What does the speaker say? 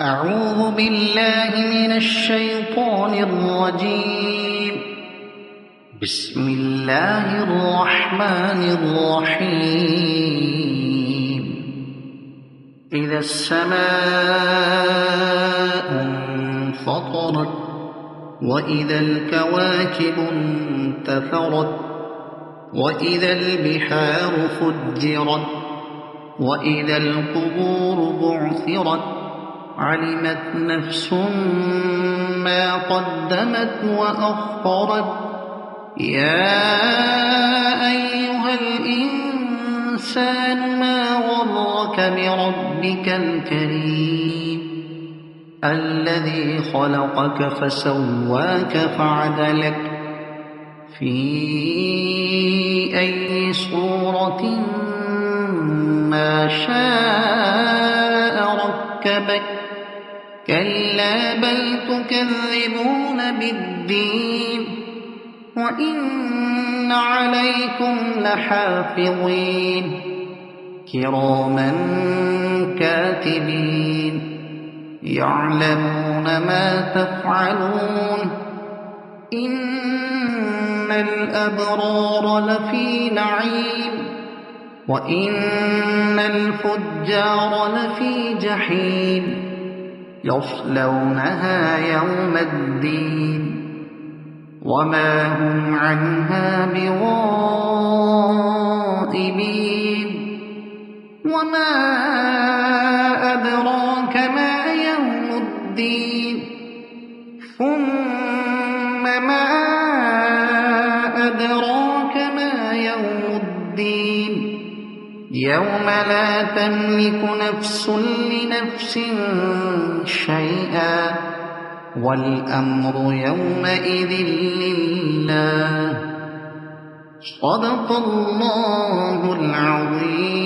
أعوذ بالله من الشيطان الرجيم. بسم الله الرحمن الرحيم. إذا السماء انفطرت وإذا الكواكب انتثرت وإذا البحار فجرت وإذا القبور بعثرت علمت نفس ما قدمت وأخرت. يا أيها الإنسان ما غرك بربك الكريم الذي خلقك فسواك فعدلك في أي صورة ما شاء ركبك. كلا بل تكذبون بالدين وإن عليكم لحافظين كراما كاتبين يعلمون ما تفعلون. إن الأبرار لفي نعيم وإن الفجار لفي جحيم يصلونها يوم الدين وما هم عنها بغائبين. وما أدراك ما يوم الدين ثم ما أدراك ما يوم الدين يوم لا تملك نفس لنفس شيئا والأمر يومئذ لله. صدق الله العظيم.